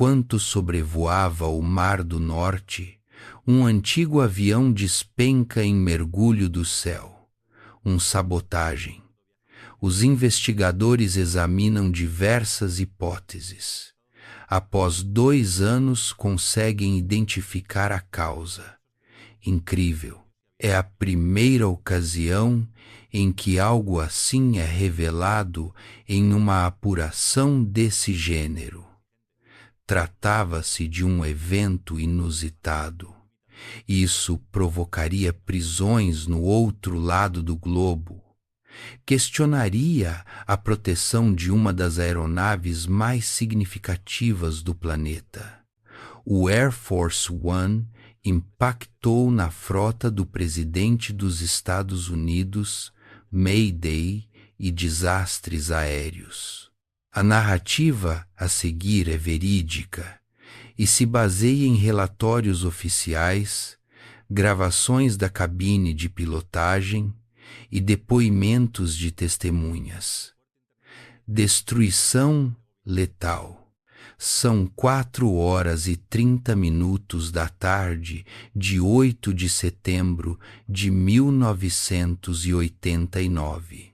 Enquanto sobrevoava o Mar do Norte, um antigo avião despenca em mergulho do céu. Sabotagem. Os investigadores examinam diversas hipóteses. Após 2 anos, conseguem identificar a causa. Incrível. É a primeira ocasião em que algo assim é revelado em uma apuração desse gênero. Tratava-se de um evento inusitado. Isso provocaria prisões no outro lado do globo. Questionaria a proteção de uma das aeronaves mais significativas do planeta. O Air Force One impactou na frota do presidente dos Estados Unidos, Mayday e desastres aéreos. A narrativa a seguir é verídica e se baseia em relatórios oficiais, gravações da cabine de pilotagem e depoimentos de testemunhas. Destruição letal. São 4h30 da tarde de 8 de setembro de 1989.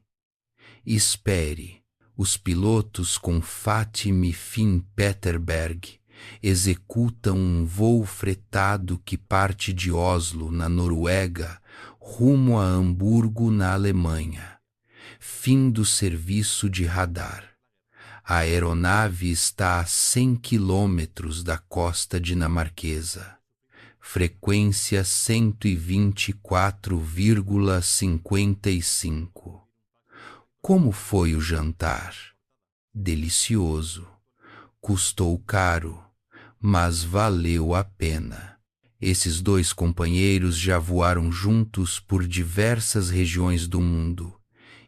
Espere. Os pilotos com Fatih Finn Peterberg executam um voo fretado que parte de Oslo, na Noruega, rumo a Hamburgo, na Alemanha. Fim do serviço de radar. A aeronave está a 100 quilômetros da costa dinamarquesa. Frequência 124,55. Como foi o jantar? Delicioso. Custou caro, mas valeu a pena. Esses 2 companheiros já voaram juntos por diversas regiões do mundo,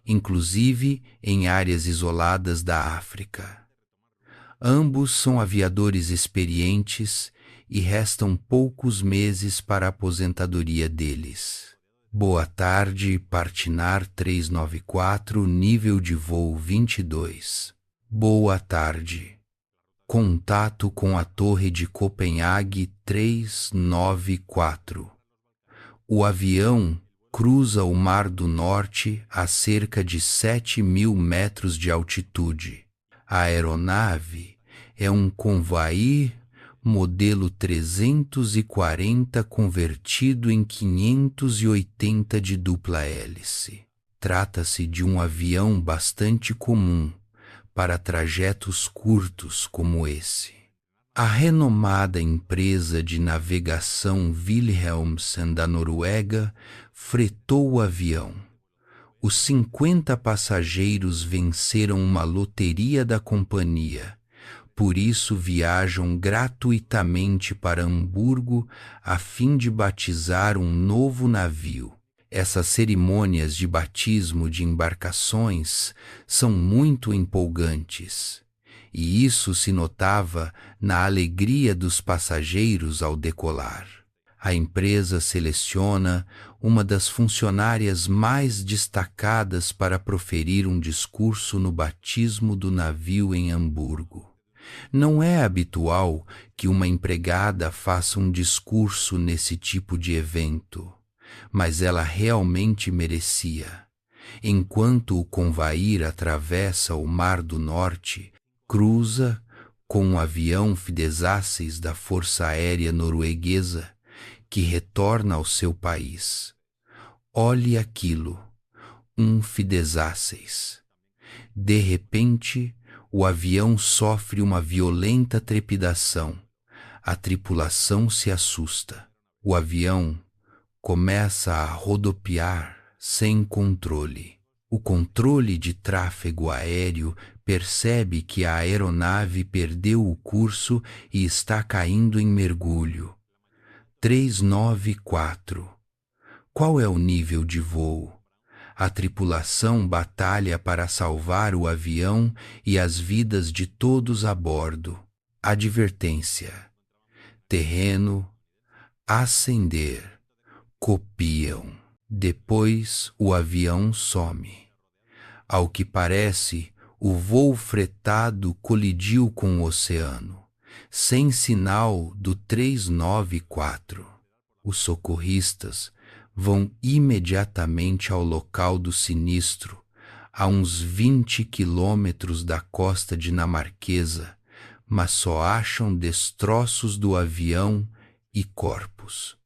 inclusive em áreas isoladas da África. Ambos são aviadores experientes e restam poucos meses para a aposentadoria deles. Boa tarde, Partinar 394, nível de voo 22. Boa tarde. Contato com a Torre de Copenhague 394. O avião cruza o Mar do Norte a cerca de 7.000 metros de altitude. A aeronave é um Convair modelo 340 convertido em 580 de dupla hélice. Trata-se de um avião bastante comum para trajetos curtos como esse. A renomada empresa de navegação Wilhelmsen da Noruega fretou o avião. Os 50 passageiros venceram uma loteria da companhia. Por isso viajam gratuitamente para Hamburgo a fim de batizar um novo navio. Essas cerimônias de batismo de embarcações são muito empolgantes, e isso se notava na alegria dos passageiros ao decolar. A empresa seleciona uma das funcionárias mais destacadas para proferir um discurso no batismo do navio em Hamburgo. Não é habitual que uma empregada faça um discurso nesse tipo de evento, mas ela realmente merecia. Enquanto o Convair atravessa o Mar do Norte, cruza com um avião Fidesacces da Força Aérea Norueguesa que retorna ao seu país. Olhe aquilo, um Fidesacces. De repente, o avião sofre uma violenta trepidação. A tripulação se assusta. O avião começa a rodopiar sem controle. O controle de tráfego aéreo percebe que a aeronave perdeu o curso e está caindo em mergulho. 394. Qual é o nível de voo? A tripulação batalha para salvar o avião e as vidas de todos a bordo. Advertência: terreno, ascender. Copiam. Depois o avião some. Ao que parece, o voo fretado colidiu com o oceano. sem sinal do 394. Os socorristas vão imediatamente ao local do sinistro, a uns 20 quilômetros da costa dinamarquesa, mas só acham destroços do avião e corpos.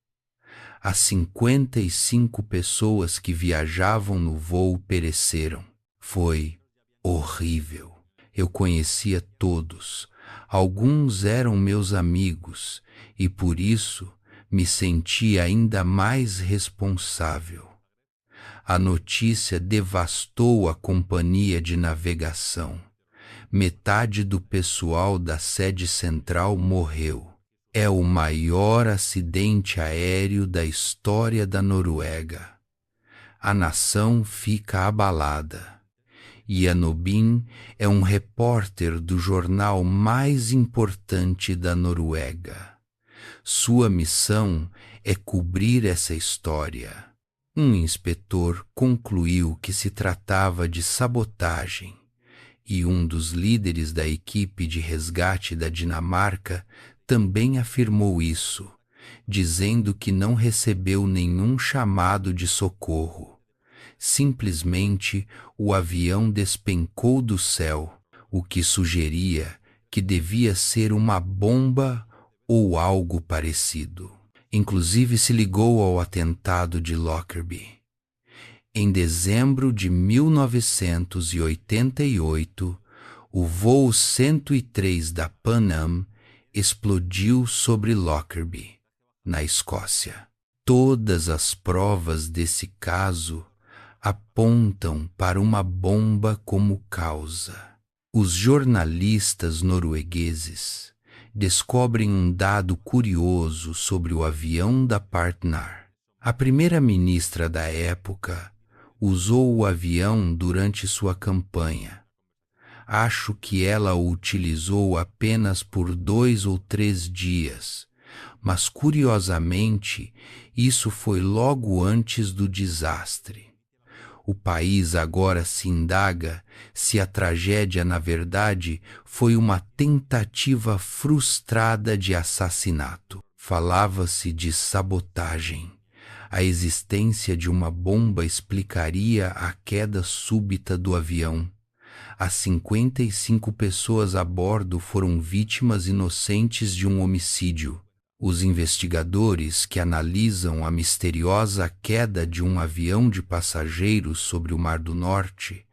As 55 pessoas que viajavam no voo pereceram. Foi horrível. Eu conhecia todos. Alguns eram meus amigos e por isso me senti ainda mais responsável. A notícia devastou a companhia de navegação. Metade do pessoal da sede central morreu. É o maior acidente aéreo da história da Noruega. A nação fica abalada. Janobin é um repórter do jornal mais importante da Noruega. Sua missão é cobrir essa história. Um inspetor concluiu que se tratava de sabotagem e um dos líderes da equipe de resgate da Dinamarca também afirmou isso, dizendo que não recebeu nenhum chamado de socorro. Simplesmente o avião despencou do céu, o que sugeria que devia ser uma bomba ou algo parecido. Inclusive se ligou ao atentado de Lockerbie. Em dezembro de 1988, o voo 103 da Pan Am explodiu sobre Lockerbie, na Escócia. Todas as provas desse caso apontam para uma bomba como causa. Os jornalistas noruegueses descobrem um dado curioso sobre o avião da Partnar. A primeira-ministra da época usou o avião durante sua campanha. Acho que ela o utilizou apenas por 2 ou 3 dias, mas curiosamente isso foi logo antes do desastre. O país agora se indaga se a tragédia, na verdade, foi uma tentativa frustrada de assassinato. Falava-se de sabotagem. A existência de uma bomba explicaria a queda súbita do avião. As 55 pessoas a bordo foram vítimas inocentes de um homicídio. Os investigadores que analisam a misteriosa queda de um avião de passageiros sobre o Mar do Norte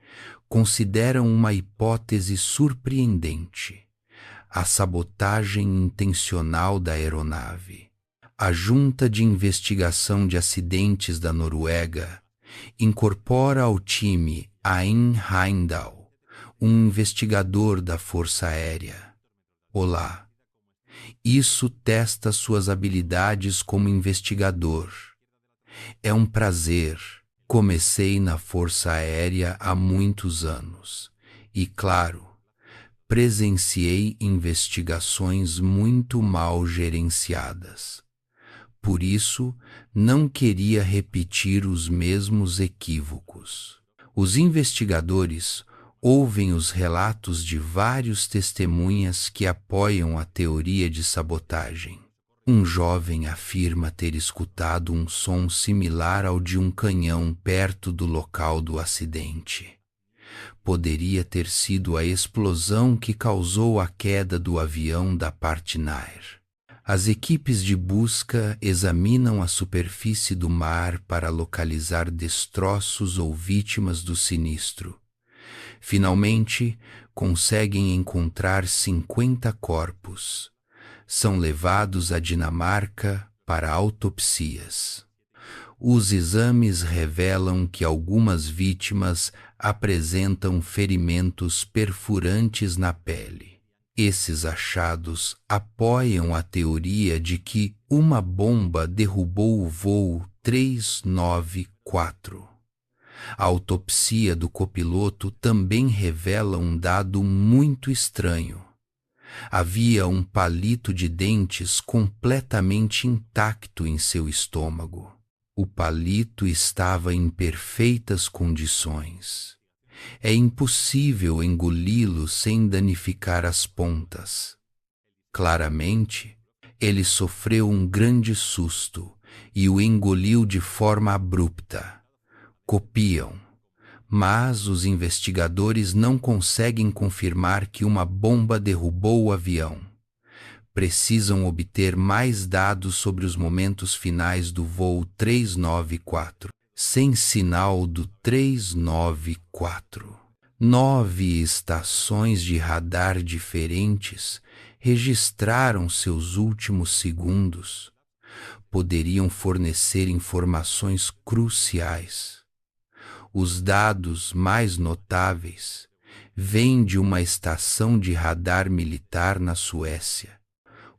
consideram uma hipótese surpreendente: a sabotagem intencional da aeronave. A Junta de Investigação de Acidentes da Noruega incorpora ao time Ain Heimdal, um investigador da Força Aérea. Olá. Isso testa suas habilidades como investigador. É um prazer. Comecei na Força Aérea há muitos anos e, claro, presenciei investigações muito mal gerenciadas. Por isso, não queria repetir os mesmos equívocos. Os investigadores ouvem os relatos de vários testemunhas que apoiam a teoria de sabotagem. Um jovem afirma ter escutado um som similar ao de um canhão perto do local do acidente. Poderia ter sido a explosão que causou a queda do avião da Partnar. As equipes de busca examinam a superfície do mar para localizar destroços ou vítimas do sinistro. Finalmente, conseguem encontrar 50 corpos. São levados à Dinamarca para autopsias. Os exames revelam que algumas vítimas apresentam ferimentos perfurantes na pele. Esses achados apoiam a teoria de que uma bomba derrubou o voo 394. A autopsia do copiloto também revela um dado muito estranho. Havia um palito de dentes completamente intacto em seu estômago. O palito estava em perfeitas condições. É impossível engoli-lo sem danificar as pontas. Claramente, ele sofreu um grande susto e o engoliu de forma abrupta. Copiam, mas os investigadores não conseguem confirmar que uma bomba derrubou o avião. Precisam obter mais dados sobre os momentos finais do voo 394, sem sinal do 394. 9 estações de radar diferentes registraram seus últimos segundos. Poderiam fornecer informações cruciais. Os dados mais notáveis vêm de uma estação de radar militar na Suécia.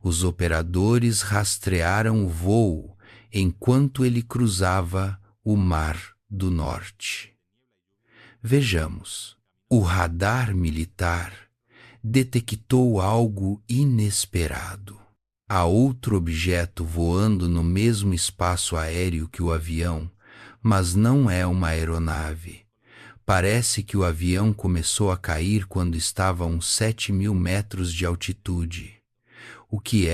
Os operadores rastrearam o voo enquanto ele cruzava o Mar do Norte. Vejamos, o radar militar detectou algo inesperado. Há outro objeto voando no mesmo espaço aéreo que o avião, mas não é uma aeronave. Parece que o avião começou a cair quando estava a uns 7.000 metros de altitude. O que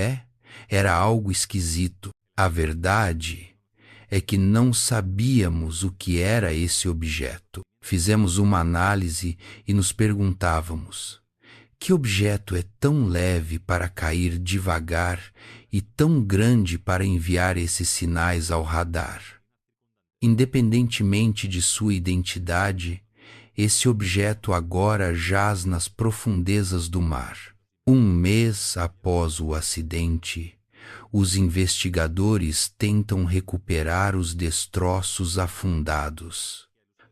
era algo esquisito. A verdade é que não sabíamos o que era esse objeto. Fizemos uma análise e nos perguntávamos: que objeto é tão leve para cair devagar e tão grande para enviar esses sinais ao radar? Independentemente de sua identidade, esse objeto agora jaz nas profundezas do mar. Um mês após o acidente, os investigadores tentam recuperar os destroços afundados.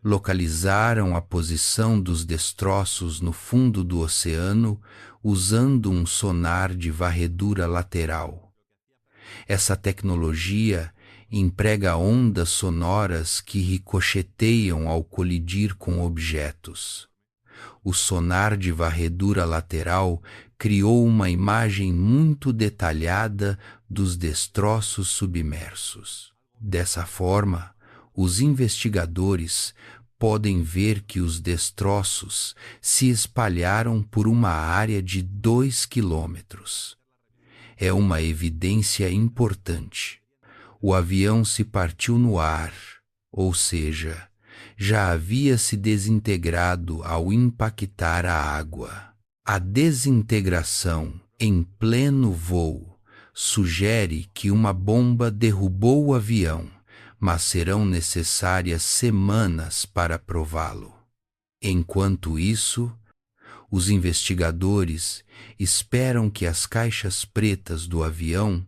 Localizaram a posição dos destroços no fundo do oceano usando um sonar de varredura lateral. Essa tecnologia emprega ondas sonoras que ricocheteiam ao colidir com objetos. O sonar de varredura lateral criou uma imagem muito detalhada dos destroços submersos. Dessa forma, os investigadores podem ver que os destroços se espalharam por uma área de 2 quilômetros. É uma evidência importante. O avião se partiu no ar, ou seja, já havia se desintegrado ao impactar a água. A desintegração em pleno voo sugere que uma bomba derrubou o avião, mas serão necessárias semanas para prová-lo. Enquanto isso, os investigadores esperam que as caixas pretas do avião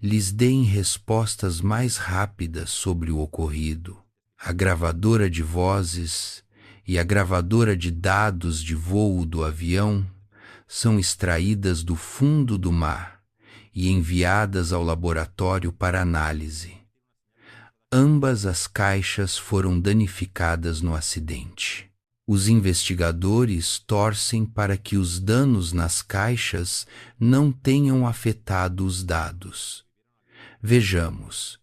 lhes deem respostas mais rápidas sobre o ocorrido. A gravadora de vozes e a gravadora de dados de voo do avião são extraídas do fundo do mar e enviadas ao laboratório para análise. Ambas as caixas foram danificadas no acidente. Os investigadores torcem para que os danos nas caixas não tenham afetado os dados. Vejamos.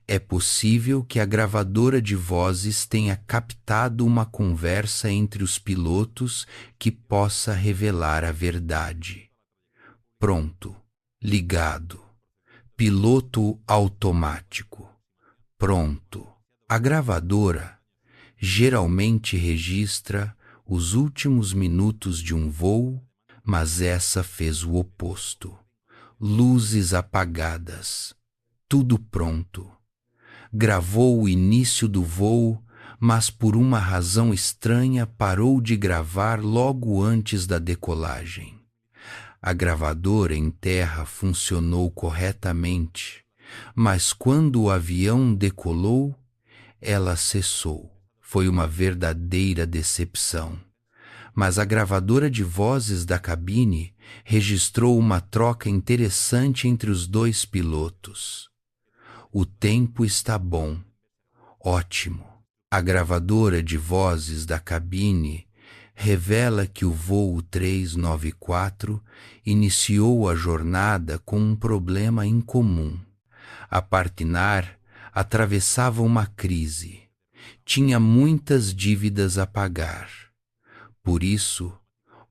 É possível que a gravadora de vozes tenha captado uma conversa entre os pilotos que possa revelar a verdade. Pronto. Ligado. Piloto automático. Pronto. A gravadora geralmente registra os últimos minutos de um voo, mas essa fez o oposto. Luzes apagadas. Tudo pronto. Gravou o início do voo, mas por uma razão estranha parou de gravar logo antes da decolagem. A gravadora em terra funcionou corretamente, mas quando o avião decolou, ela cessou. Foi uma verdadeira decepção. Mas a gravadora de vozes da cabine registrou uma troca interessante entre os dois pilotos. O tempo está bom. Ótimo. A gravadora de vozes da cabine revela que o voo 394 iniciou a jornada com um problema incomum. A Partinar atravessava uma crise. Tinha muitas dívidas a pagar. Por isso,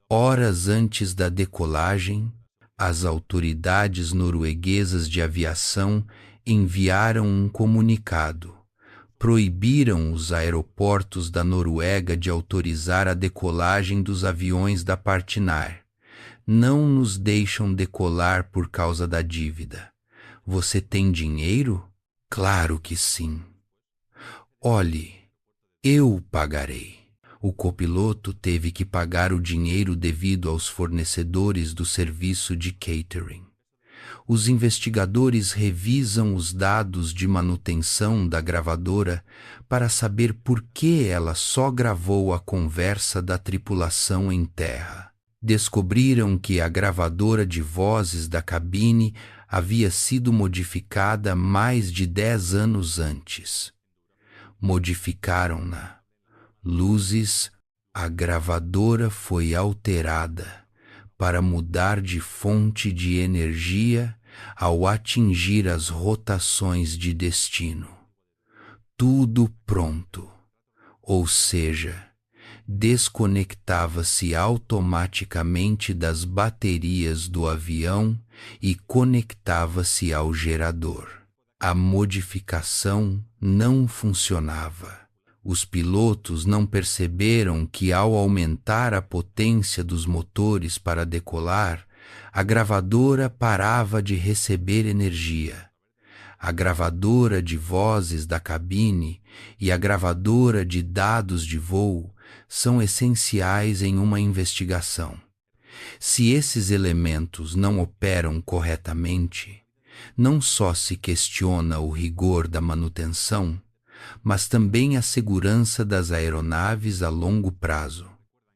horas antes da decolagem, As autoridades norueguesas de aviação enviaram um comunicado. Proibiram os aeroportos da Noruega de autorizar a decolagem dos aviões da Partinar. Não nos deixam decolar por causa da dívida. Você tem dinheiro? Claro que sim. Olhe, eu pagarei. O copiloto teve que pagar o dinheiro devido aos fornecedores do serviço de catering. Os investigadores revisam os dados de manutenção da gravadora para saber por que ela só gravou a conversa da tripulação em terra. Descobriram que a gravadora de vozes da cabine havia sido modificada mais de 10 anos antes. Modificaram-na. Luzes, a gravadora foi alterada para mudar de fonte de energia ao atingir as rotações de destino. Tudo pronto, ou seja, desconectava-se automaticamente das baterias do avião e conectava-se ao gerador. A modificação não funcionava. Os pilotos não perceberam que, ao aumentar a potência dos motores para decolar, a gravadora parava de receber energia. A gravadora de vozes da cabine e a gravadora de dados de voo são essenciais em uma investigação. Se esses elementos não operam corretamente, não só se questiona o rigor da manutenção, mas também a segurança das aeronaves a longo prazo.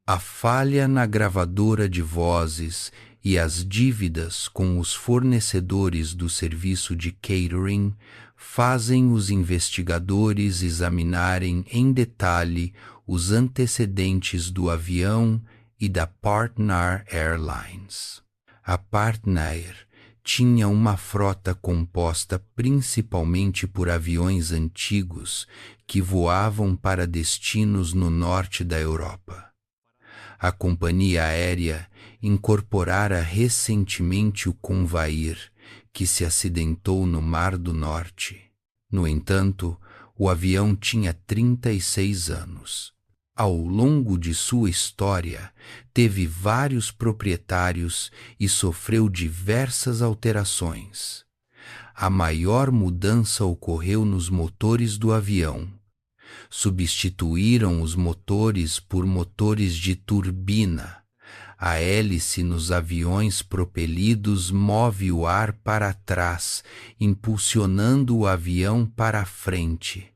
A falha na gravadora de vozes e as dívidas com os fornecedores do serviço de catering fazem os investigadores examinarem em detalhe os antecedentes do avião e da Partnar Airlines. A Partnair tinha uma frota composta principalmente por aviões antigos que voavam para destinos no norte da Europa. A companhia aérea incorporara recentemente o Convair, que se acidentou no Mar do Norte. No entanto, o avião tinha 36 anos. Ao longo de sua história, teve vários proprietários e sofreu diversas alterações. A maior mudança ocorreu nos motores do avião. Substituíram os motores por motores de turbina. A hélice nos aviões propelidos move o ar para trás, impulsionando o avião para a frente.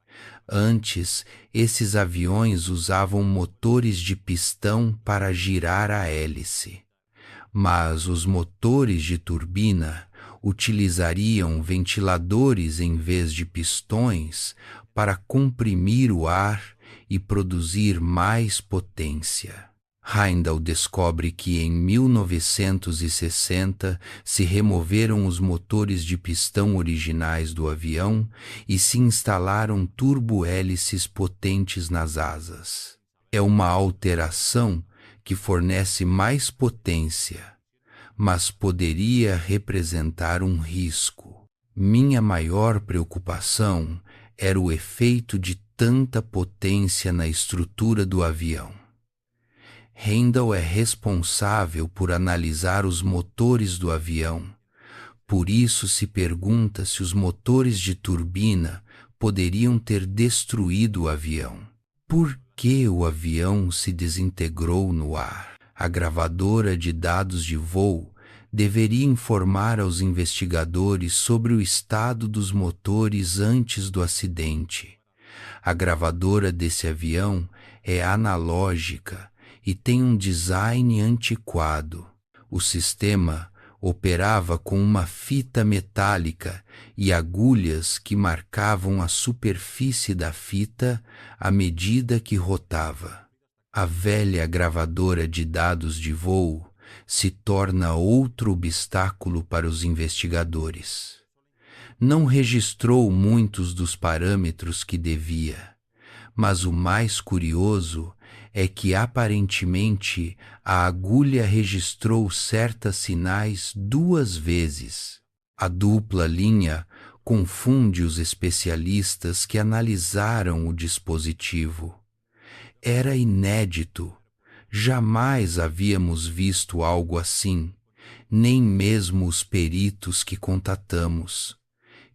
Antes, esses aviões usavam motores de pistão para girar a hélice. Mas os motores de turbina utilizariam ventiladores em vez de pistões para comprimir o ar e produzir mais potência. Heindel descobre que em 1960 se removeram os motores de pistão originais do avião e se instalaram turbohélices potentes nas asas. É uma alteração que fornece mais potência, mas poderia representar um risco. Minha maior preocupação era o efeito de tanta potência na estrutura do avião. Heindel é responsável por analisar os motores do avião. Por isso se pergunta se os motores de turbina poderiam ter destruído o avião. Por que o avião se desintegrou no ar? A gravadora de dados de voo deveria informar aos investigadores sobre o estado dos motores antes do acidente. A gravadora desse avião é analógica e tem um design antiquado. O sistema operava com uma fita metálica e agulhas que marcavam a superfície da fita à medida que rotava. A velha gravadora de dados de voo se torna outro obstáculo para os investigadores. Não registrou muitos dos parâmetros que devia, mas o mais curioso é que aparentemente a agulha registrou certos sinais 2 vezes. A dupla linha confunde os especialistas que analisaram o dispositivo. Era inédito. Jamais havíamos visto algo assim, nem mesmo os peritos que contatamos.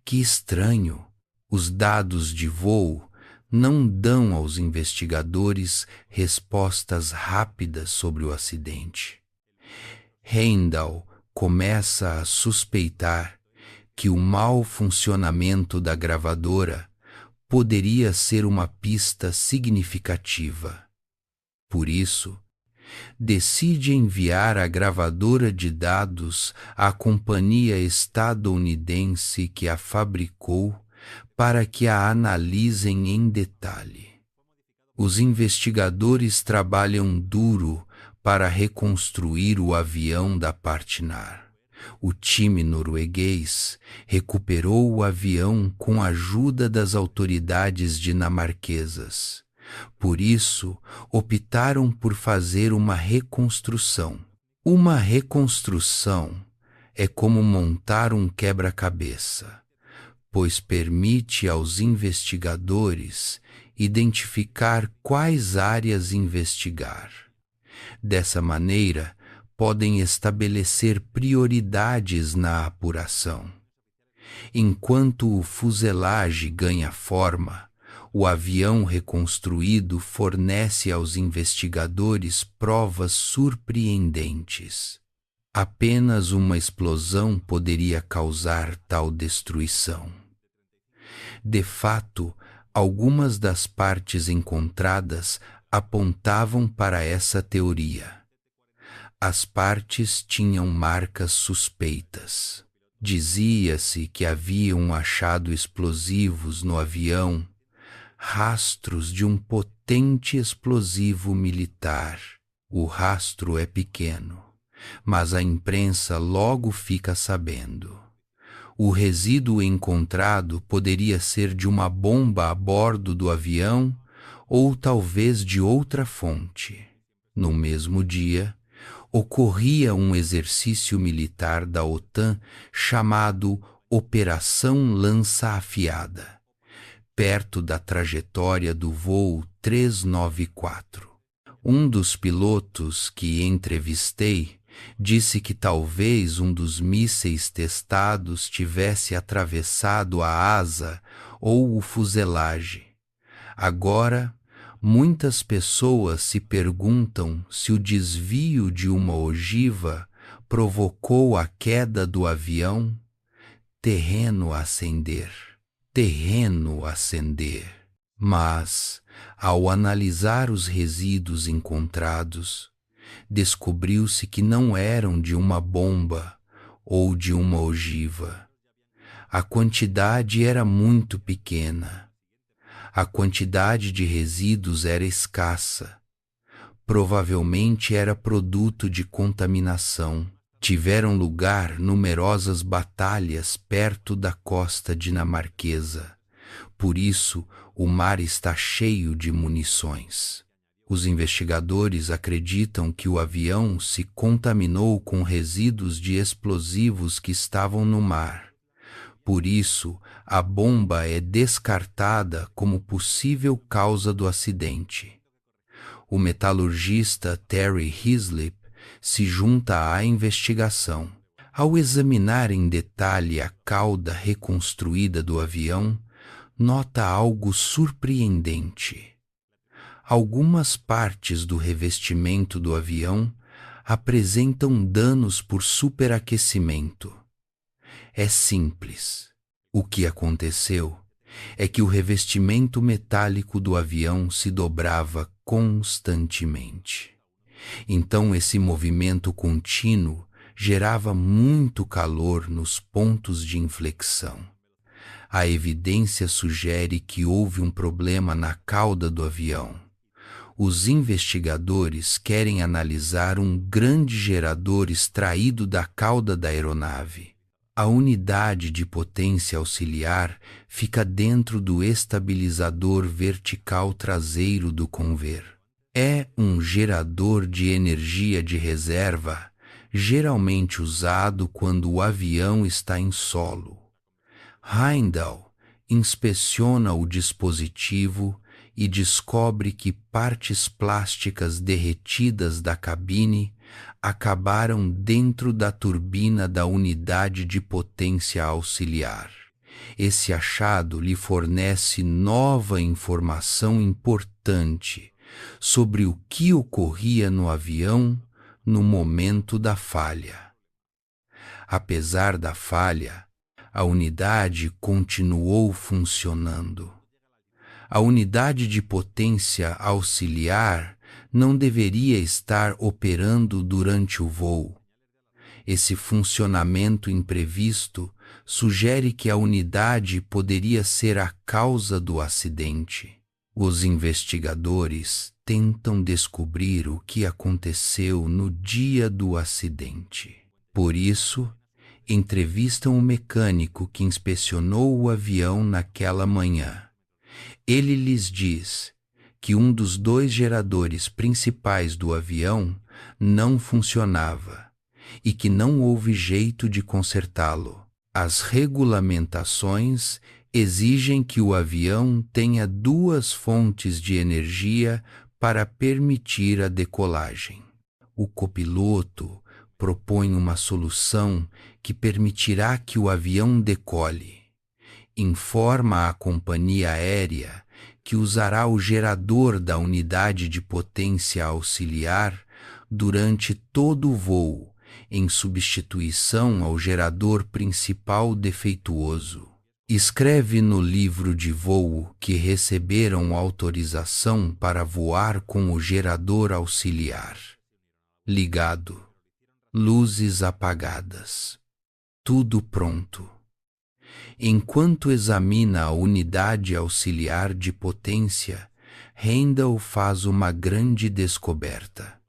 Que estranho! Os dados de voo não dão aos investigadores respostas rápidas sobre o acidente. Heimdall começa a suspeitar que o mau funcionamento da gravadora poderia ser uma pista significativa. Por isso, decide enviar a gravadora de dados à companhia estadunidense que a fabricou para que a analisem em detalhe. Os investigadores trabalham duro para reconstruir o avião da Partnar. O time norueguês recuperou o avião com a ajuda das autoridades dinamarquesas. Por isso, optaram por fazer uma reconstrução. Uma reconstrução é como montar um quebra-cabeça, pois permite aos investigadores identificar quais áreas investigar. Dessa maneira, podem estabelecer prioridades na apuração. Enquanto o fuselagem ganha forma, o avião reconstruído fornece aos investigadores provas surpreendentes. Apenas uma explosão poderia causar tal destruição. De fato, algumas das partes encontradas apontavam para essa teoria. As partes tinham marcas suspeitas. Dizia-se que haviam achado explosivos no avião, rastros de um potente explosivo militar. O rastro é pequeno, mas a imprensa logo fica sabendo. O resíduo encontrado poderia ser de uma bomba a bordo do avião ou talvez de outra fonte. No mesmo dia, ocorria um exercício militar da OTAN chamado Operação Lança Afiada, perto da trajetória do voo 394. Um dos pilotos que entrevistei disse que talvez um dos mísseis testados tivesse atravessado a asa ou o fuselagem. Agora, muitas pessoas se perguntam se o desvio de uma ogiva provocou a queda do avião. Terreno a acender. Terreno a acender. Mas, ao analisar os resíduos encontrados, descobriu-se que não eram de uma bomba ou de uma ogiva. A quantidade era muito pequena. A quantidade de resíduos era escassa. Provavelmente era produto de contaminação. Tiveram lugar numerosas batalhas perto da costa dinamarquesa. Por isso, o mar está cheio de munições. Os investigadores acreditam que o avião se contaminou com resíduos de explosivos que estavam no mar. Por isso, a bomba é descartada como possível causa do acidente. O metalurgista Terry Hislop se junta à investigação. Ao examinar em detalhe a cauda reconstruída do avião, nota algo surpreendente. Algumas partes do revestimento do avião apresentam danos por superaquecimento. É simples. O que aconteceu é que o revestimento metálico do avião se dobrava constantemente. Então esse movimento contínuo gerava muito calor nos pontos de inflexão. A evidência sugere que houve um problema na cauda do avião. Os investigadores querem analisar um grande gerador extraído da cauda da aeronave. A unidade de potência auxiliar fica dentro do estabilizador vertical traseiro do conver. É um gerador de energia de reserva, geralmente usado quando o avião está em solo. Heindel inspeciona o dispositivo e descobre que partes plásticas derretidas da cabine acabaram dentro da turbina da unidade de potência auxiliar. Esse achado lhe fornece nova informação importante sobre o que ocorria no avião no momento da falha. Apesar da falha, a unidade continuou funcionando. A unidade de potência auxiliar não deveria estar operando durante o voo. Esse funcionamento imprevisto sugere que a unidade poderia ser a causa do acidente. Os investigadores tentam descobrir o que aconteceu no dia do acidente. Por isso, entrevistam o mecânico que inspecionou o avião naquela manhã. Ele lhes diz que um dos 2 geradores principais do avião não funcionava e que não houve jeito de consertá-lo. As regulamentações exigem que o avião tenha 2 fontes de energia para permitir a decolagem. O copiloto propõe uma solução que permitirá que o avião decole. Informa a companhia aérea que usará o gerador da unidade de potência auxiliar durante todo o voo, em substituição ao gerador principal defeituoso. Escreve no livro de voo que receberam autorização para voar com o gerador auxiliar ligado, luzes apagadas, tudo pronto. Enquanto examina a unidade auxiliar de potência, Heindel faz uma grande descoberta.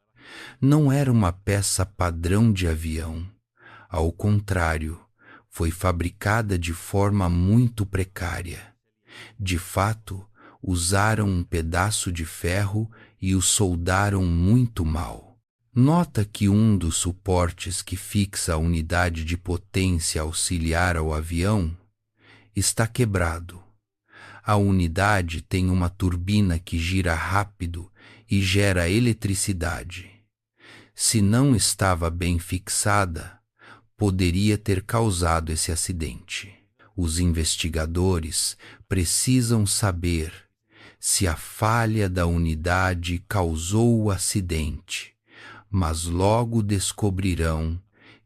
Não era uma peça padrão de avião. Ao contrário, foi fabricada de forma muito precária. De fato, usaram um pedaço de ferro e o soldaram muito mal. Nota que um dos suportes que fixa a unidade de potência auxiliar ao avião está quebrado. A unidade tem uma turbina que gira rápido e gera eletricidade. Se não estava bem fixada, poderia ter causado esse acidente. Os investigadores precisam saber se a falha da unidade causou o acidente, mas logo descobrirão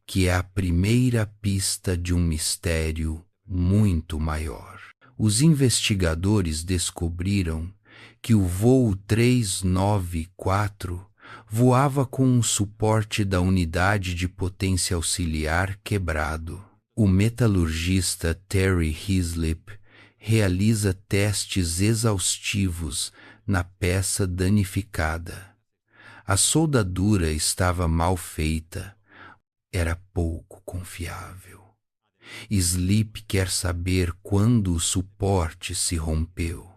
que é a primeira pista de um mistério muito maior. Os investigadores descobriram que o voo 394 voava com um suporte da unidade de potência auxiliar quebrado. O metalurgista Terry Hislop realiza testes exaustivos na peça danificada. A soldadura estava mal feita, era pouco confiável. Sleep quer saber quando o suporte se rompeu.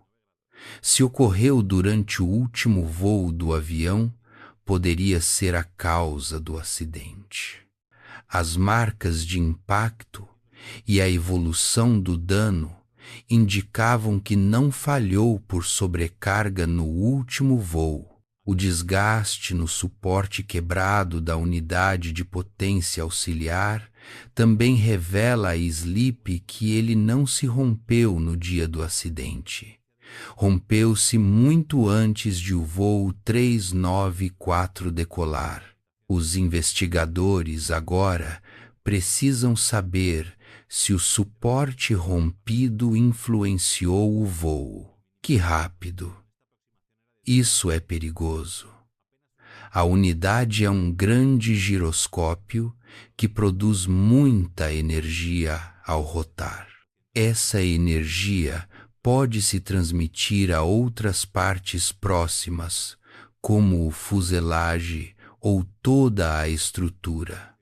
Se ocorreu durante o último voo do avião, poderia ser a causa do acidente. As marcas de impacto e a evolução do dano indicavam que não falhou por sobrecarga no último voo. O desgaste no suporte quebrado da unidade de potência auxiliar também revela a Sleep que ele não se rompeu no dia do acidente. Rompeu-se muito antes de o voo 394 decolar. Os investigadores agora precisam saber se o suporte rompido influenciou o voo. Que rápido! Isso é perigoso. A unidade é um grande giroscópio que produz muita energia ao rotar. Essa energia pode se transmitir a outras partes próximas, como o fuselagem ou toda a estrutura.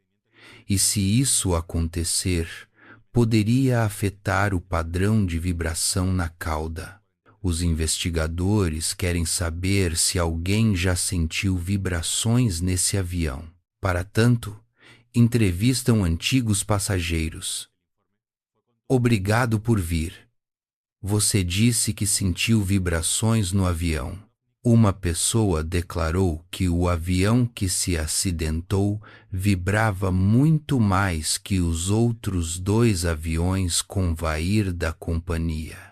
E se isso acontecer, poderia afetar o padrão de vibração na cauda. Os investigadores querem saber se alguém já sentiu vibrações nesse avião. Para tanto, entrevistam antigos passageiros. Obrigado por vir. Você disse que sentiu vibrações no avião. Uma pessoa declarou que o avião que se acidentou vibrava muito mais que os outros 2 aviões Convair da companhia.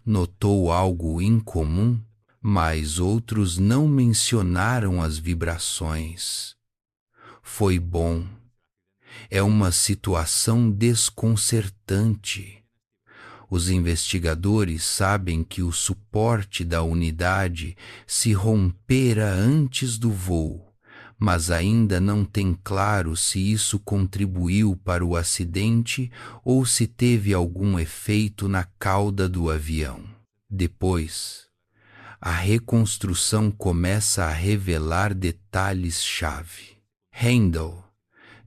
Notou algo incomum, mas outros não mencionaram as vibrações. Foi bom. É uma situação desconcertante. Os investigadores sabem que o suporte da unidade se rompera antes do voo, mas ainda não tem claro se isso contribuiu para o acidente ou se teve algum efeito na cauda do avião. Depois, a reconstrução começa a revelar detalhes-chave. Handel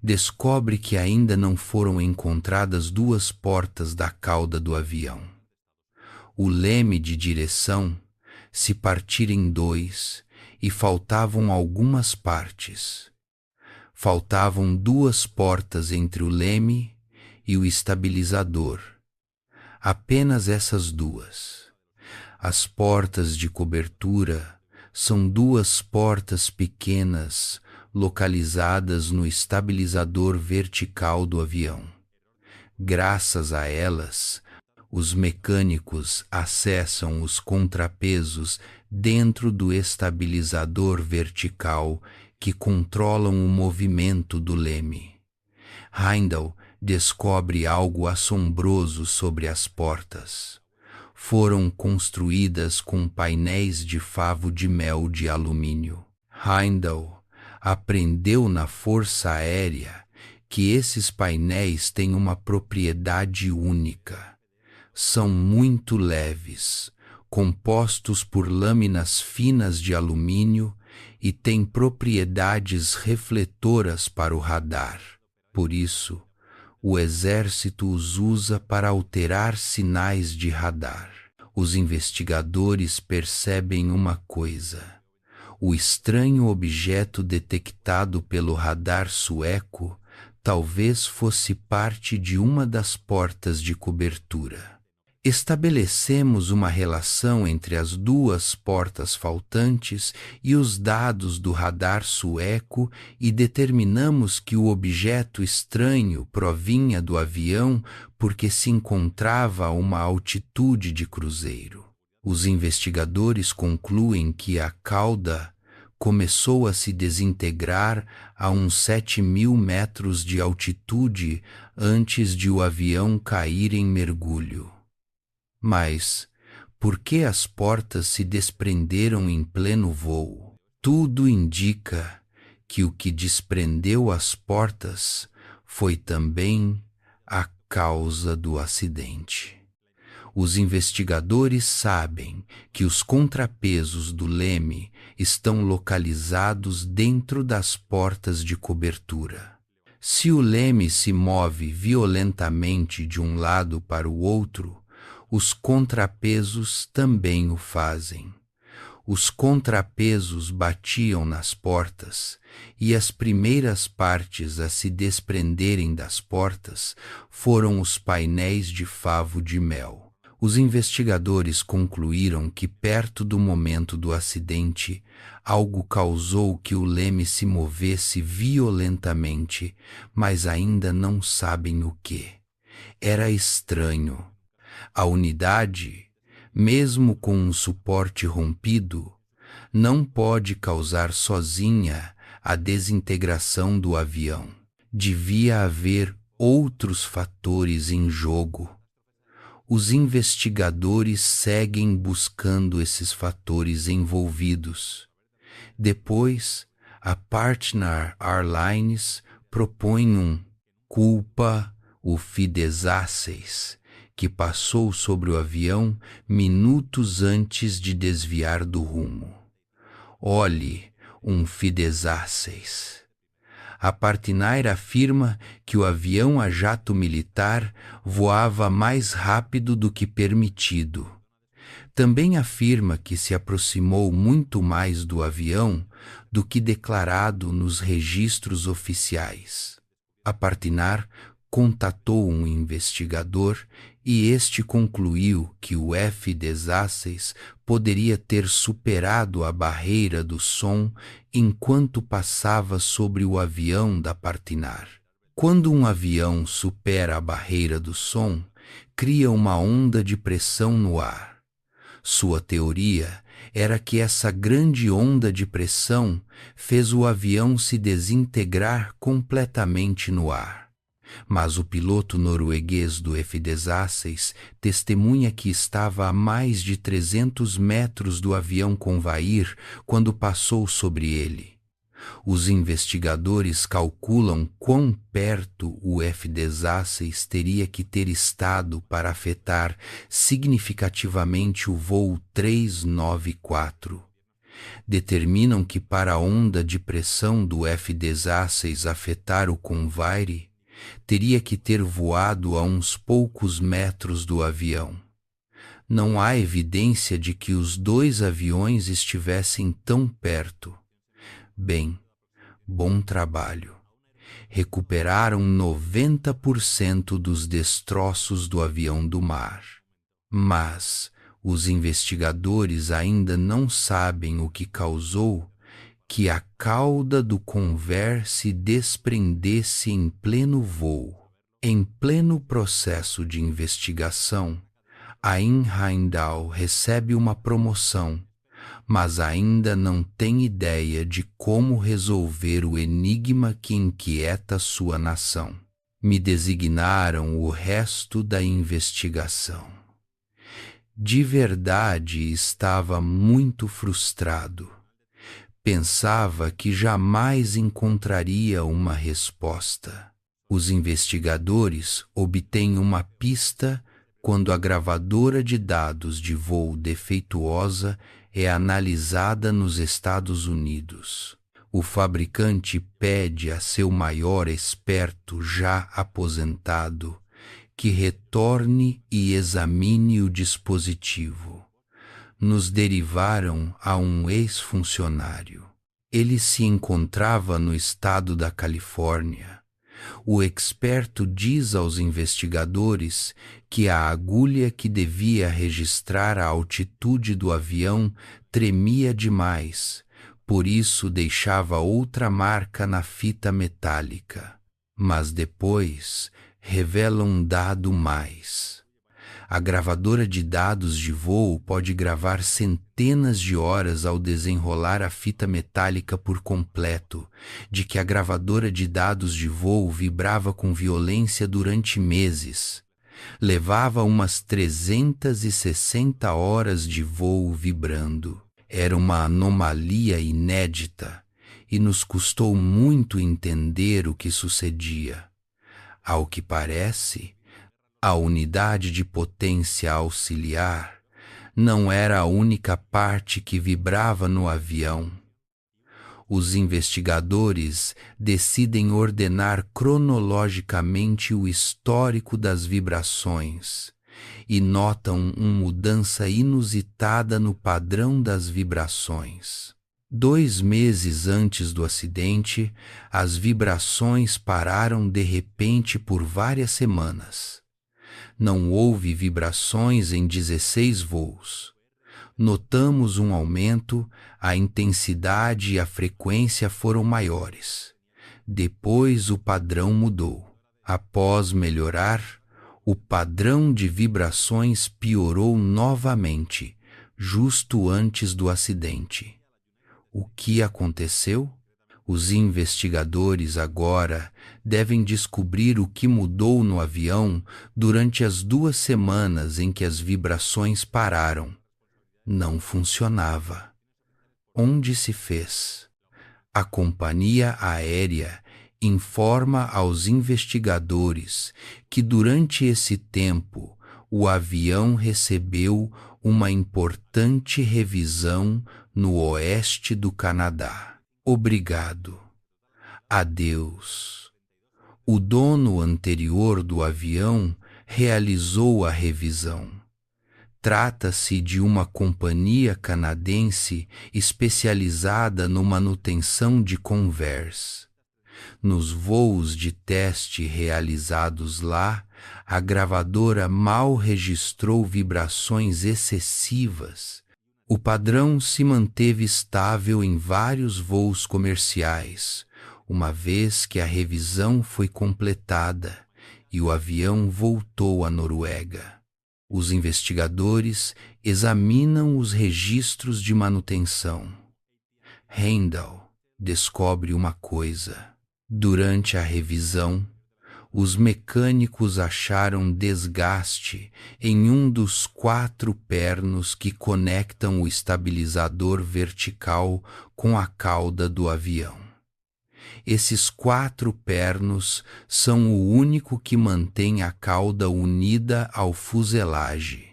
descobre que ainda não foram encontradas 2 portas da cauda do avião. O leme de direção se partira em 2 e faltavam algumas partes. Faltavam 2 portas entre o leme e o estabilizador. Apenas essas 2. As portas de cobertura são 2 portas pequenas localizadas no estabilizador vertical do avião. Graças a elas, os mecânicos acessam os contrapesos dentro do estabilizador vertical que controlam o movimento do leme. Handel descobre algo assombroso sobre as portas. Foram construídas com painéis de favo de mel de alumínio. Handel aprendeu na Força Aérea que esses painéis têm uma propriedade única. São muito leves, compostos por lâminas finas de alumínio e têm propriedades refletoras para o radar. Por isso, o exército os usa para alterar sinais de radar. Os investigadores percebem uma coisa. O estranho objeto detectado pelo radar sueco talvez fosse parte de uma das portas de cobertura. Estabelecemos uma relação entre as 2 portas faltantes e os dados do radar sueco e determinamos que o objeto estranho provinha do avião porque se encontrava a uma altitude de cruzeiro. Os investigadores concluem que a cauda começou a se desintegrar a uns 7.000 metros de altitude antes de o avião cair em mergulho. Mas por que as portas se desprenderam em pleno voo? Tudo indica que o que desprendeu as portas foi também a causa do acidente. Os investigadores sabem que os contrapesos do leme estão localizados dentro das portas de cobertura. Se o leme se move violentamente de um lado para o outro, os contrapesos também o fazem. Os contrapesos batiam nas portas e as primeiras partes a se desprenderem das portas foram os painéis de favo de mel. Os investigadores concluíram que perto do momento do acidente, algo causou que o leme se movesse violentamente, mas ainda não sabem o que. Era estranho. A unidade, mesmo com um suporte rompido, não pode causar sozinha a desintegração do avião. Devia haver outros fatores em jogo. Os investigadores seguem buscando esses fatores envolvidos. Depois, a Partner Airlines propõe um culpa o Fidesasseis, que passou sobre o avião minutos antes de desviar do rumo. Olhe, um Fidesasseis. A Partinair afirma que o avião a jato militar voava mais rápido do que permitido. Também afirma que se aproximou muito mais do avião do que declarado nos registros oficiais. A Partinar contatou um investigador e este concluiu que o F-16 poderia ter superado a barreira do som enquanto passava sobre o avião da Partinar. Quando um avião supera a barreira do som, cria uma onda de pressão no ar. Sua teoria era que essa grande onda de pressão fez o avião se desintegrar completamente no ar. Mas o piloto norueguês do F-16 testemunha que estava a mais de 300 metros do avião Convair quando passou sobre ele. Os investigadores calculam quão perto o F-16 teria que ter estado para afetar significativamente o voo 394. Determinam que para a onda de pressão do F-16 afetar o Convair, teria que ter voado a uns poucos metros do avião. Não há evidência de que os dois aviões estivessem tão perto. Bem, bom trabalho. Recuperaram 90% dos destroços do avião do mar. Mas os investigadores ainda não sabem o que causou que a cauda do Convair se desprendesse em pleno voo. Em pleno processo de investigação, a Heimdall recebe uma promoção, mas ainda não tem ideia de como resolver o enigma que inquieta sua nação. Me designaram o resto da investigação. De verdade estava muito frustrado. Pensava que jamais encontraria uma resposta. Os investigadores obtêm uma pista quando a gravadora de dados de voo defeituosa é analisada nos Estados Unidos. O fabricante pede a seu maior experto já aposentado que retorne e examine o dispositivo. Nos derivaram a um ex-funcionário. Ele se encontrava no estado da Califórnia. O experto diz aos investigadores que a agulha que devia registrar a altitude do avião tremia demais, por isso deixava outra marca na fita metálica. Mas depois revela um dado mais. A gravadora de dados de voo pode gravar centenas de horas ao desenrolar a fita metálica por completo, de que a gravadora de dados de voo vibrava com violência durante meses. Levava umas 360 horas de voo vibrando. Era uma anomalia inédita e nos custou muito entender o que sucedia. Ao que parece, a unidade de potência auxiliar não era a única parte que vibrava no avião. Os investigadores decidem ordenar cronologicamente o histórico das vibrações e notam uma mudança inusitada no padrão das vibrações. 2 meses antes do acidente, as vibrações pararam de repente por várias semanas. Não houve vibrações em 16 voos. Notamos um aumento, a intensidade e a frequência foram maiores. Depois o padrão mudou. Após melhorar, o padrão de vibrações piorou novamente, justo antes do acidente. O que aconteceu? Os investigadores agora devem descobrir o que mudou no avião durante as 2 semanas em que as vibrações pararam. Não funcionava. Onde se fez? A companhia aérea informa aos investigadores que durante esse tempo o avião recebeu uma importante revisão no oeste do Canadá. Obrigado. Adeus. O dono anterior do avião realizou a revisão. Trata-se de uma companhia canadense especializada na manutenção de Convair. Nos voos de teste realizados lá, a gravadora mal registrou vibrações excessivas. O padrão se manteve estável em vários voos comerciais, uma vez que a revisão foi completada e o avião voltou à Noruega. Os investigadores examinam os registros de manutenção. Heindel descobre uma coisa. Durante a revisão, os mecânicos acharam desgaste em um dos 4 pernos que conectam o estabilizador vertical com a cauda do avião. Esses 4 pernos são o único que mantém a cauda unida ao fuselagem.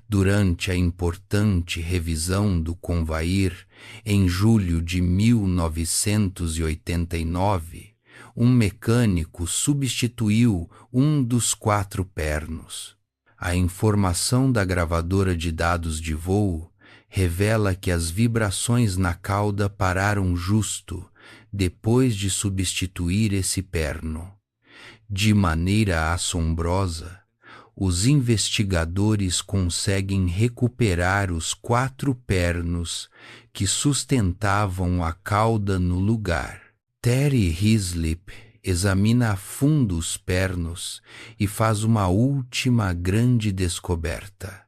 Durante a importante revisão do Convair, em julho de 1989, um mecânico substituiu um dos 4 pernos. A informação da gravadora de dados de voo revela que as vibrações na cauda pararam justo depois de substituir esse perno. De maneira assombrosa, os investigadores conseguem recuperar os 4 pernos que sustentavam a cauda no lugar. Terry Hislop examina a fundo os pernos e faz uma última grande descoberta.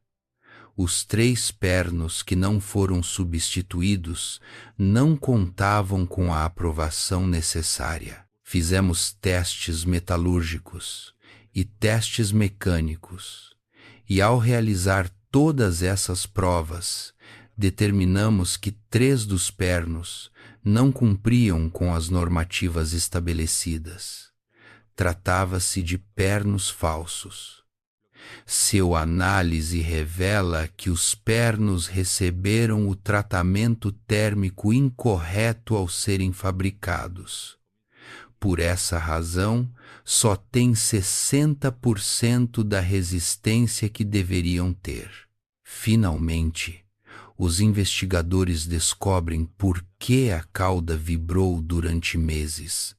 Os 3 pernos que não foram substituídos não contavam com a aprovação necessária. Fizemos testes metalúrgicos e testes mecânicos, e ao realizar todas essas provas, determinamos que 3 dos pernos não cumpriam com as normativas estabelecidas. Tratava-se de pernos falsos. Sua análise revela que os pernos receberam o tratamento térmico incorreto ao serem fabricados. Por essa razão, só têm 60% da resistência que deveriam ter. Finalmente, os investigadores descobrem por que a cauda vibrou durante meses.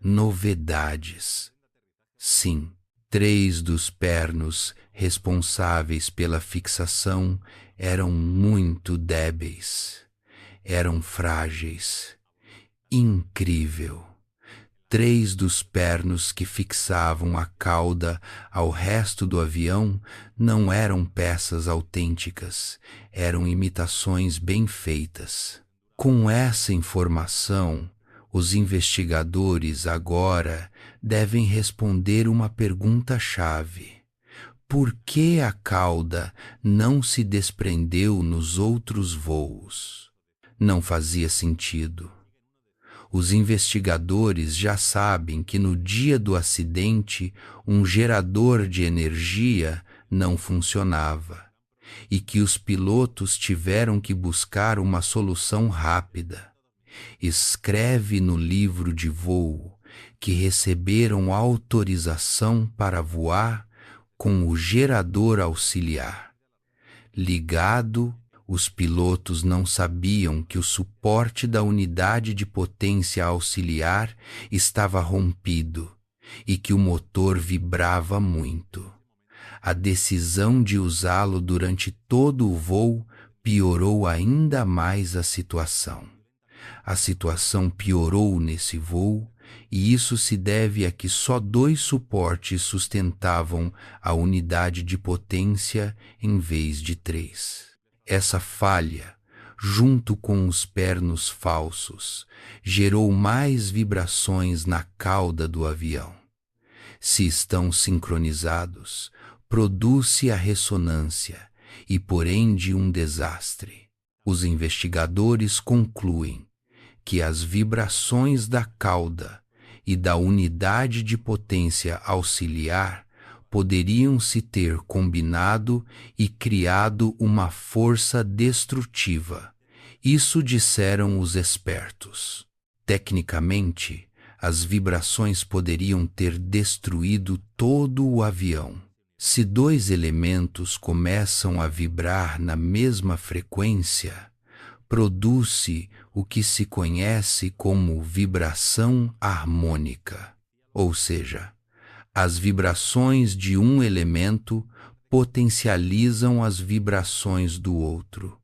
Novidades. Sim, 3 dos pernos responsáveis pela fixação eram muito débeis. Eram frágeis. Incrível. 3 dos pernos que fixavam a cauda ao resto do avião não eram peças autênticas, eram imitações bem feitas. Com essa informação, os investigadores agora devem responder uma pergunta-chave. Por que a cauda não se desprendeu nos outros voos? Não fazia sentido. Os investigadores já sabem que no dia do acidente um gerador de energia não funcionava e que os pilotos tiveram que buscar uma solução rápida. Escreve no livro de voo que receberam autorização para voar com o gerador auxiliar. Ligado, os pilotos não sabiam que o suporte da unidade de potência auxiliar estava rompido e que o motor vibrava muito. A decisão de usá-lo durante todo o voo piorou ainda mais a situação. A situação piorou nesse voo e isso se deve a que só 2 suportes sustentavam a unidade de potência em vez de 3. Essa falha, junto com os pernos falsos, gerou mais vibrações na cauda do avião. Se estão sincronizados, produz-se a ressonância e por ende um desastre. Os investigadores concluem que as vibrações da cauda e da unidade de potência auxiliar poderiam se ter combinado e criado uma força destrutiva. Isso disseram os expertos. Tecnicamente, as vibrações poderiam ter destruído todo o avião. Se dois elementos começam a vibrar na mesma frequência, produz-se o que se conhece como vibração harmônica, ou seja, as vibrações de um elemento potencializam as vibrações do outro.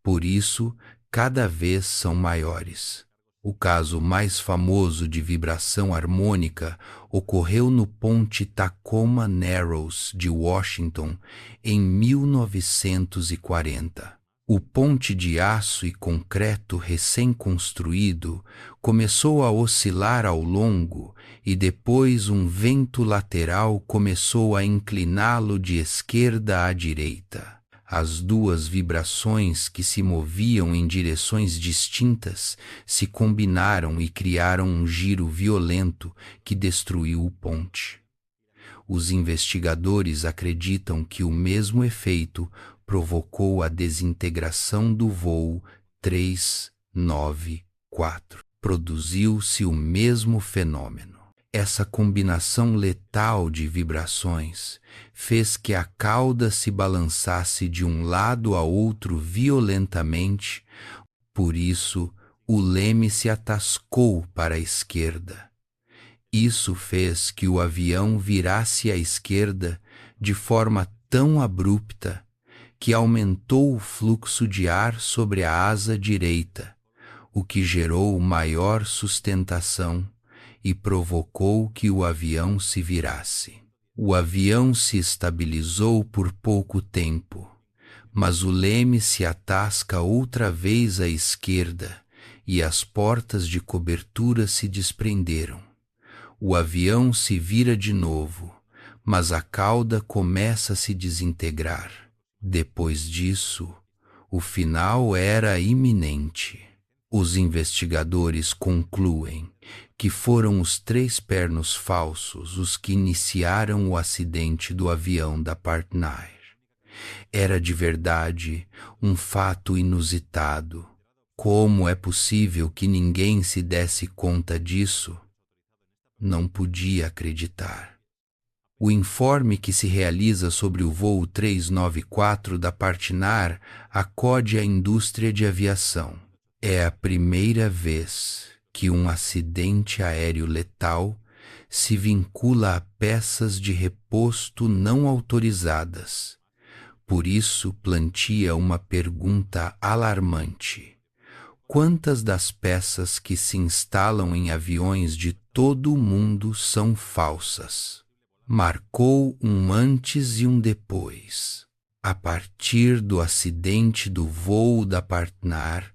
Por isso, cada vez são maiores. O caso mais famoso de vibração harmônica ocorreu no ponte Tacoma Narrows de Washington em 1940. O ponte de aço e concreto recém-construído começou a oscilar ao longo e depois um vento lateral começou a incliná-lo de esquerda à direita. As duas vibrações que se moviam em direções distintas se combinaram e criaram um giro violento que destruiu o ponte. Os investigadores acreditam que o mesmo efeito provocou a desintegração do voo 394. Produziu-se o mesmo fenômeno. Essa combinação letal de vibrações fez que a cauda se balançasse de um lado a outro violentamente, por isso o leme se atascou para a esquerda. Isso fez que o avião virasse à esquerda de forma tão abrupta que aumentou o fluxo de ar sobre a asa direita, o que gerou maior sustentação e provocou que o avião se virasse. O avião se estabilizou por pouco tempo, mas o leme se atasca outra vez à esquerda e as portas de cobertura se desprenderam. O avião se vira de novo, mas a cauda começa a se desintegrar. Depois disso, o final era iminente. Os investigadores concluem que foram os três pernos falsos os que iniciaram o acidente do avião da Partnair. Era de verdade um fato inusitado. Como é possível que ninguém se desse conta disso? Não podia acreditar. O informe que se realiza sobre o voo 394 da Partnair acode à indústria de aviação. É a primeira vez que um acidente aéreo letal se vincula a peças de reposto não autorizadas. Por isso, planteia uma pergunta alarmante. Quantas das peças que se instalam em aviões de todo o mundo são falsas? Marcou um antes e um depois. A partir do acidente do voo da Partnair,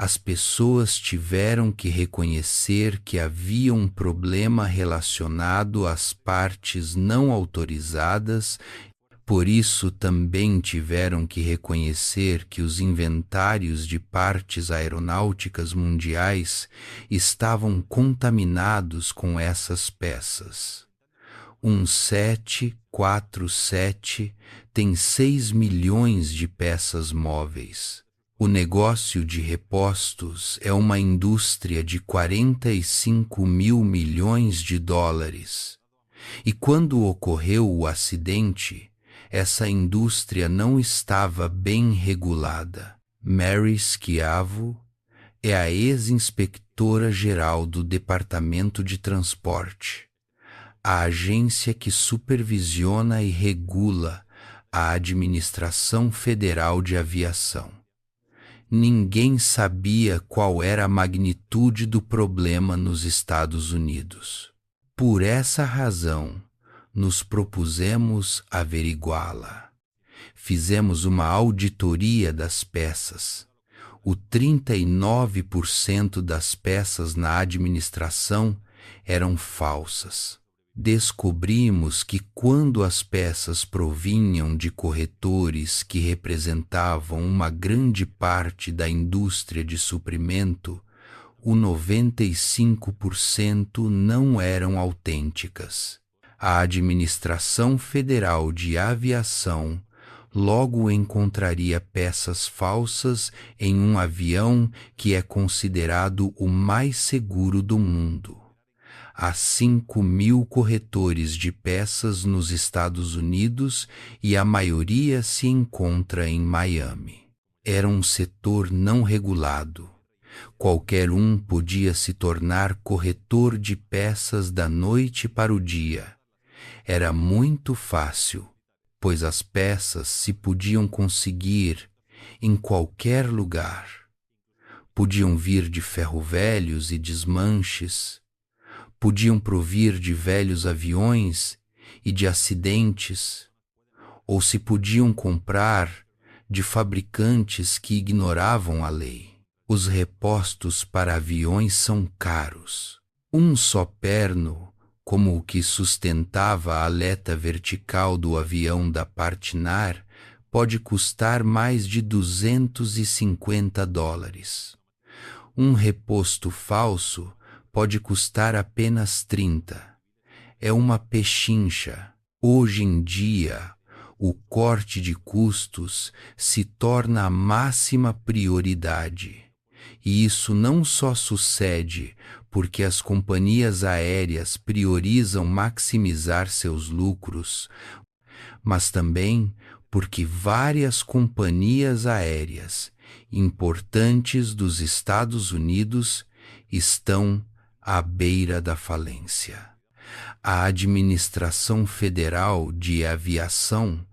as pessoas tiveram que reconhecer que havia um problema relacionado às partes não autorizadas. Por isso, também tiveram que reconhecer que os inventários de partes aeronáuticas mundiais estavam contaminados com essas peças. Um 747 tem 6 milhões de peças móveis. O negócio de repostos é uma indústria de 45 mil milhões de dólares. E quando ocorreu o acidente, essa indústria não estava bem regulada. Mary Schiavo é a ex-inspetora-geral do Departamento de Transporte, a agência que supervisiona e regula a Administração Federal de Aviação. Ninguém sabia qual era a magnitude do problema nos Estados Unidos. Por essa razão, nos propusemos averiguá-la. Fizemos uma auditoria das peças. O 39% das peças na administração eram falsas. Descobrimos que quando as peças provinham de corretores que representavam uma grande parte da indústria de suprimento, o 95% não eram autênticas. A Administração Federal de Aviação logo encontraria peças falsas em um avião que é considerado o mais seguro do mundo. Há 5.000 corretores de peças nos Estados Unidos e a maioria se encontra em Miami. Era um setor não regulado. Qualquer um podia se tornar corretor de peças da noite para o dia. Era muito fácil, pois as peças se podiam conseguir em qualquer lugar. Podiam vir de ferro-velhos e desmanches, podiam provir de velhos aviões e de acidentes, ou se podiam comprar de fabricantes que ignoravam a lei. Os repostos para aviões são caros. Um só perno, como o que sustentava a aleta vertical do avião da Partnar, pode custar mais de $250. Um reposto falso pode custar apenas 30. É uma pechincha. Hoje em dia, o corte de custos se torna a máxima prioridade. E isso não só sucede porque as companhias aéreas priorizam maximizar seus lucros, mas também porque várias companhias aéreas importantes dos Estados Unidos estão à beira da falência. A Administração Federal de Aviação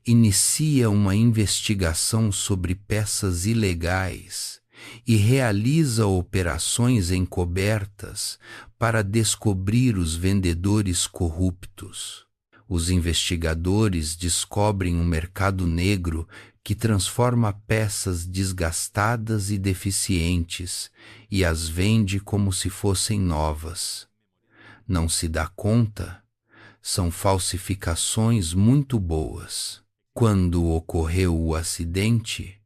inicia uma investigação sobre peças ilegais e realiza operações encobertas para descobrir os vendedores corruptos. Os investigadores descobrem um mercado negro que transforma peças desgastadas e deficientes e as vende como se fossem novas. Não se dá conta? São falsificações muito boas. Quando ocorreu o acidente,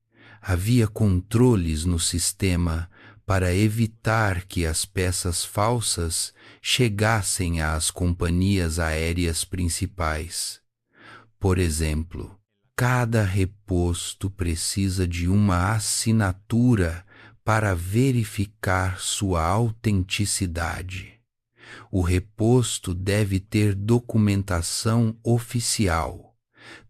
havia controles no sistema para evitar que as peças falsas chegassem às companhias aéreas principais. Por exemplo, cada reposto precisa de uma assinatura para verificar sua autenticidade. O reposto deve ter documentação oficial.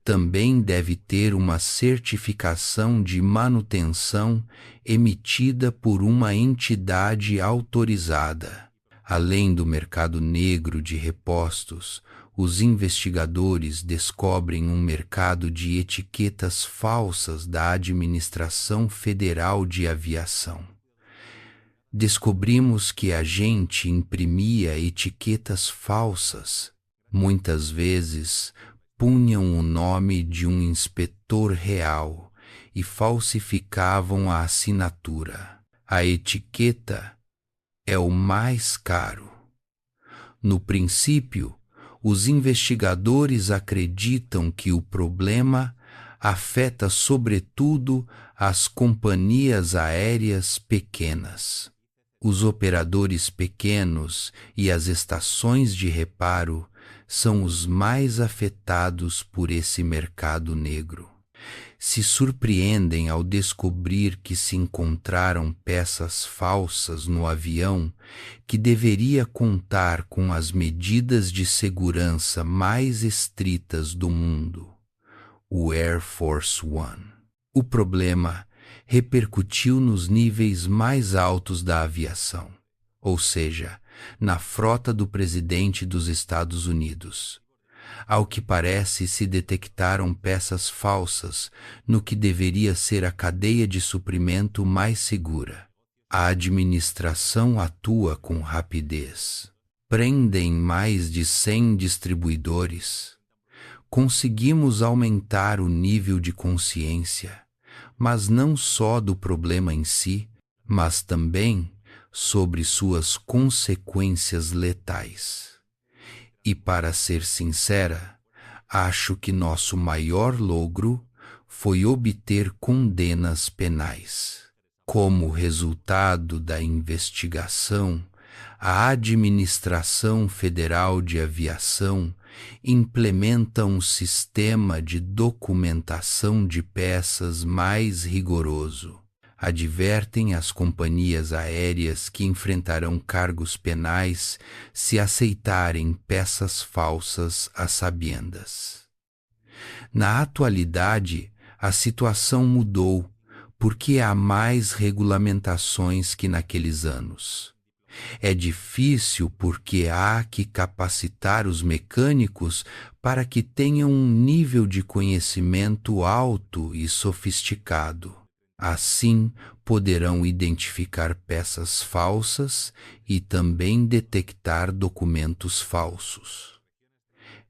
Também deve ter uma certificação de manutenção emitida por uma entidade autorizada. Além do mercado negro de repostos, os investigadores descobrem um mercado de etiquetas falsas da Administração Federal de Aviação. Descobrimos que a gente imprimia etiquetas falsas, muitas vezes punham o nome de um inspetor real e falsificavam a assinatura. A etiqueta é o mais caro. No princípio, os investigadores acreditam que o problema afeta sobretudo as companhias aéreas pequenas. Os operadores pequenos e as estações de reparo são os mais afetados por esse mercado negro. Se surpreendem ao descobrir que se encontraram peças falsas no avião que deveria contar com as medidas de segurança mais estritas do mundo, o Air Force One. O problema repercutiu nos níveis mais altos da aviação, ou seja, na frota do presidente dos Estados Unidos. Ao que parece, se detectaram peças falsas no que deveria ser a cadeia de suprimento mais segura. A administração atua com rapidez. Prendem mais de 100 distribuidores. Conseguimos aumentar o nível de consciência, mas não só do problema em si, mas também sobre suas consequências letais. E para ser sincera, acho que nosso maior logro foi obter condenas penais. Como resultado da investigação, a Administração Federal de Aviação implementa um sistema de documentação de peças mais rigoroso. advertem as companhias aéreas que enfrentarão cargos penais se aceitarem peças falsas a sabiendas. Na atualidade, a situação mudou porque há mais regulamentações que naqueles anos. É difícil porque há que capacitar os mecânicos para que tenham um nível de conhecimento alto e sofisticado. Assim, poderão identificar peças falsas e também detectar documentos falsos.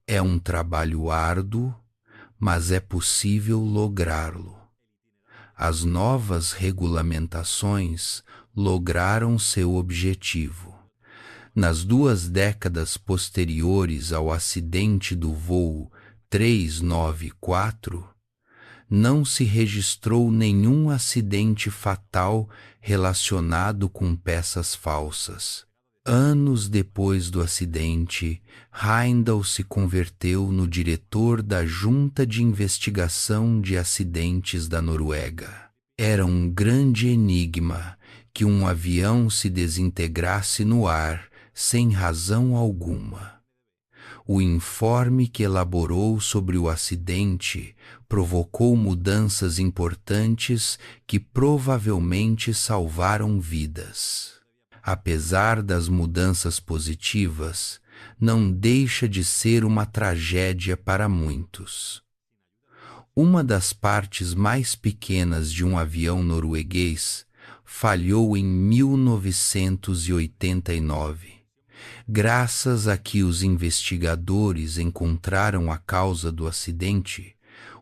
É um trabalho árduo, mas é possível lográ-lo. As novas regulamentações lograram seu objetivo. Nas 2 décadas posteriores ao acidente do voo 394, não se registrou nenhum acidente fatal relacionado com peças falsas. Anos depois do acidente, Heindel se converteu no diretor da Junta de Investigação de Acidentes da Noruega. Era um grande enigma que um avião se desintegrasse no ar sem razão alguma. O informe que elaborou sobre o acidente provocou mudanças importantes que provavelmente salvaram vidas. Apesar das mudanças positivas, não deixa de ser uma tragédia para muitos. Uma das partes mais pequenas de um avião norueguês falhou em 1989. Graças a que os investigadores encontraram a causa do acidente,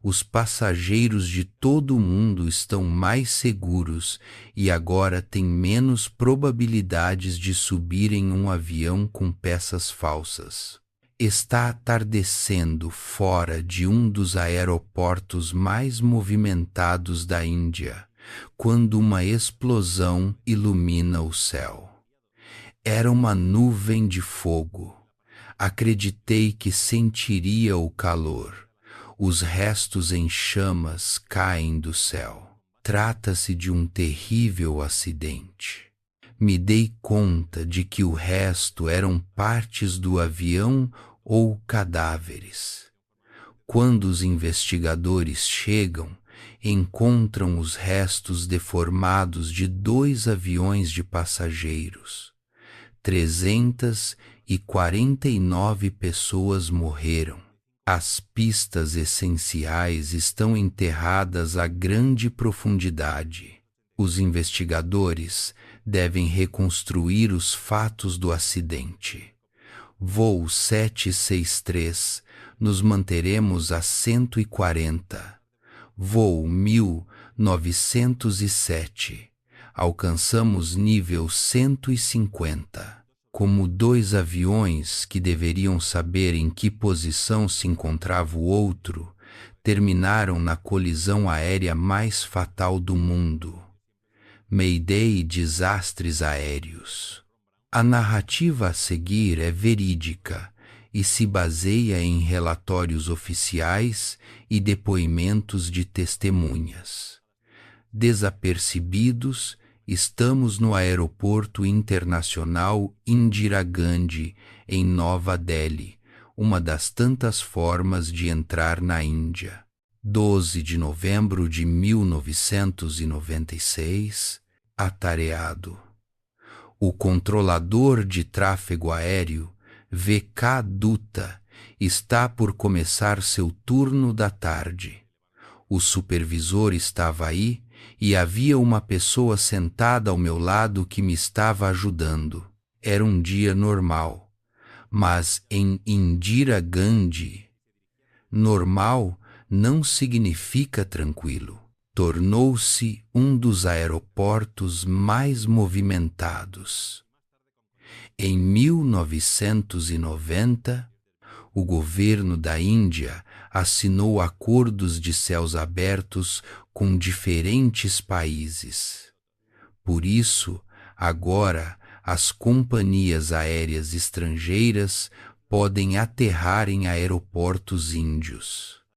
os passageiros de todo o mundo estão mais seguros e agora têm menos probabilidades de subir em um avião com peças falsas. Está atardecendo fora de um dos aeroportos mais movimentados da Índia, quando uma explosão ilumina o céu. Era uma nuvem de fogo. Acreditei que sentiria o calor. Os restos em chamas caem do céu. Trata-se de um terrível acidente. Me dei conta de que o resto eram partes do avião ou cadáveres. Quando os investigadores chegam, encontram os restos deformados de 2 aviões de passageiros. 349 pessoas morreram. As pistas essenciais estão enterradas a grande profundidade. Os investigadores devem reconstruir os fatos do acidente. Voo 763, nos manteremos a 140. Voo 1907, alcançamos nível 150. Como 2 aviões que deveriam saber em que posição se encontrava o outro, terminaram na colisão aérea mais fatal do mundo. Mayday e desastres aéreos. A narrativa a seguir é verídica e se baseia em relatórios oficiais e depoimentos de testemunhas. Desapercebidos, estamos no Aeroporto Internacional Indira Gandhi, em Nova Delhi, uma das tantas formas de entrar na Índia. 12 de novembro de 1996, atareado. O controlador de tráfego aéreo, VK Dutta, está por começar seu turno da tarde. O supervisor estava aí e havia uma pessoa sentada ao meu lado que me estava ajudando. Era um dia normal, mas em Indira Gandhi, normal não significa tranquilo. Tornou-se um dos aeroportos mais movimentados. Em 1990, o governo da Índia assinou acordos de céus abertos com diferentes países. Por isso, agora, as companhias aéreas estrangeiras podem aterrar em aeroportos índios.